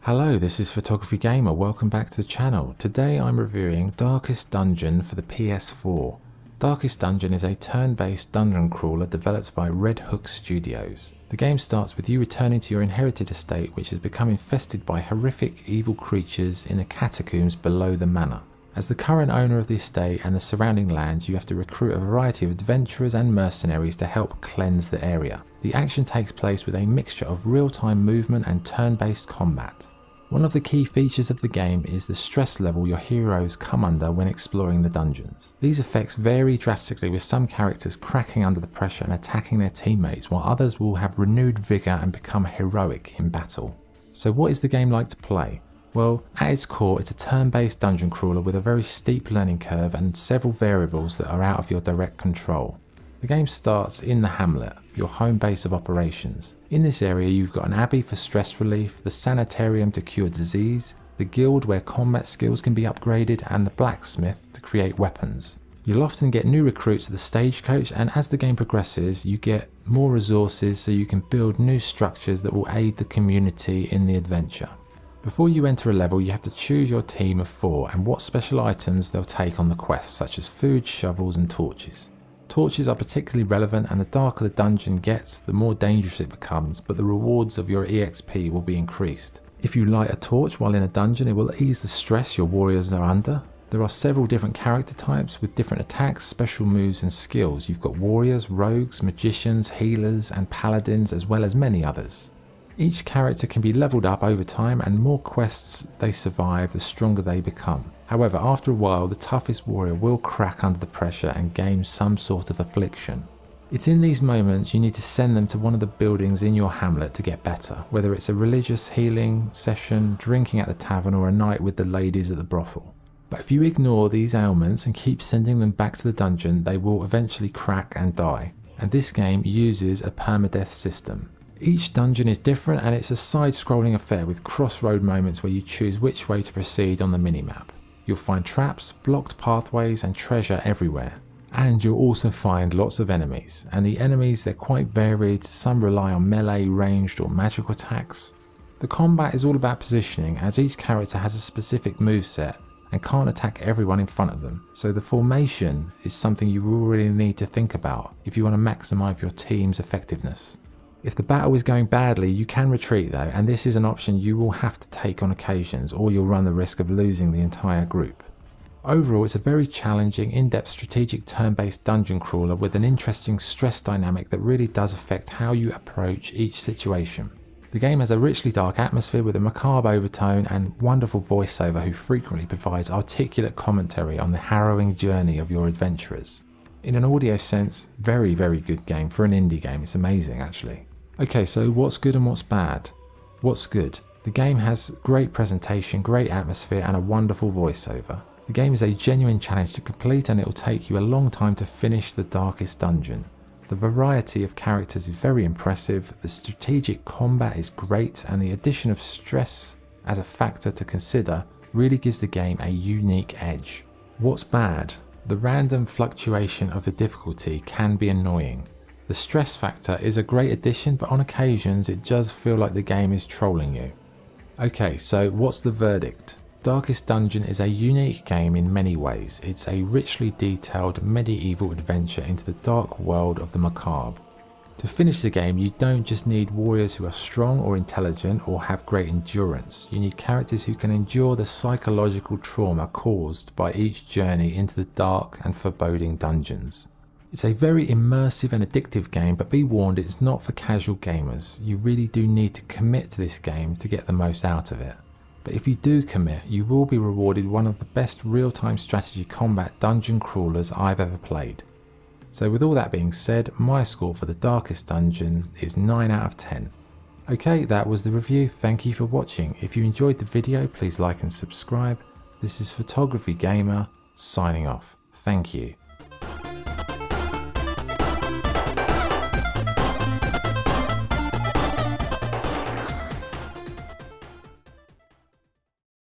Hello, this is Photography Gamer, welcome back to the channel. Today I'm reviewing Darkest Dungeon for the PS4. Darkest Dungeon is a turn-based dungeon crawler developed by Red Hook Studios. The game starts with you returning to your inherited estate, which has become infested by horrific evil creatures in the catacombs below the manor. As the current owner of the estate and the surrounding lands, you have to recruit a variety of adventurers and mercenaries to help cleanse the area. The action takes place with a mixture of real-time movement and turn-based combat. One of the key features of the game is the stress level your heroes come under when exploring the dungeons. These effects vary drastically, with some characters cracking under the pressure and attacking their teammates, while others will have renewed vigour and become heroic in battle. So what is the game like to play? Well, at its core, it's a turn-based dungeon crawler with a very steep learning curve and several variables that are out of your direct control. The game starts in the hamlet, your home base of operations. In this area you've got an abbey for stress relief, the sanitarium to cure disease, the guild where combat skills can be upgraded, and the blacksmith to create weapons. You'll often get new recruits at the stagecoach, and as the game progresses you get more resources so you can build new structures that will aid the community in the adventure. Before you enter a level you have to choose your team of 4 and what special items they'll take on the quest, such as food, shovels and torches. Torches are particularly relevant, and the darker the dungeon gets, the more dangerous it becomes, but the rewards of your EXP will be increased. If you light a torch while in a dungeon, it will ease the stress your warriors are under. There are several different character types with different attacks, special moves and skills. You've got warriors, rogues, magicians, healers and paladins, as well as many others. Each character can be leveled up over time, and more quests they survive, the stronger they become. However, after a while the toughest warrior will crack under the pressure and gain some sort of affliction. It's in these moments you need to send them to one of the buildings in your hamlet to get better, whether it's a religious healing session, drinking at the tavern, or a night with the ladies at the brothel. But if you ignore these ailments and keep sending them back to the dungeon, they will eventually crack and die. And this game uses a permadeath system. Each dungeon is different, and it's a side-scrolling affair with crossroad moments where you choose which way to proceed on the minimap. You'll find traps, blocked pathways and treasure everywhere. And you'll also find lots of enemies, and the enemies, they're quite varied. Some rely on melee, ranged or magical attacks. The combat is all about positioning, as each character has a specific moveset and can't attack everyone in front of them, so the formation is something you will really need to think about if you want to maximise your team's effectiveness. If the battle is going badly, you can retreat though, and this is an option you will have to take on occasions, or you'll run the risk of losing the entire group. Overall, it's a very challenging, in-depth strategic turn-based dungeon crawler with an interesting stress dynamic that really does affect how you approach each situation. The game has a richly dark atmosphere with a macabre overtone and wonderful voiceover who frequently provides articulate commentary on the harrowing journey of your adventurers. In an audio sense, very good game for an indie game. It's amazing actually. Okay, so what's good and what's bad? What's good? The game has great presentation, great atmosphere and a wonderful voiceover. The game is a genuine challenge to complete, and it will take you a long time to finish the Darkest Dungeon. The variety of characters is very impressive, the strategic combat is great, and the addition of stress as a factor to consider really gives the game a unique edge. What's bad? The random fluctuation of the difficulty can be annoying. The stress factor is a great addition, but on occasions it does feel like the game is trolling you. Okay, so what's the verdict? Darkest Dungeon is a unique game in many ways. It's a richly detailed medieval adventure into the dark world of the macabre. To finish the game, you don't just need warriors who are strong or intelligent or have great endurance. You need characters who can endure the psychological trauma caused by each journey into the dark and foreboding dungeons. It's a very immersive and addictive game, but be warned, it's not for casual gamers. You really do need to commit to this game to get the most out of it. But if you do commit, you will be rewarded one of the best real-time strategy combat dungeon crawlers I've ever played. So with all that being said, my score for the Darkest Dungeon is 9 out of 10. Okay, that was the review. Thank you for watching. If you enjoyed the video, please like and subscribe. This is Photography Gamer, signing off. Thank you.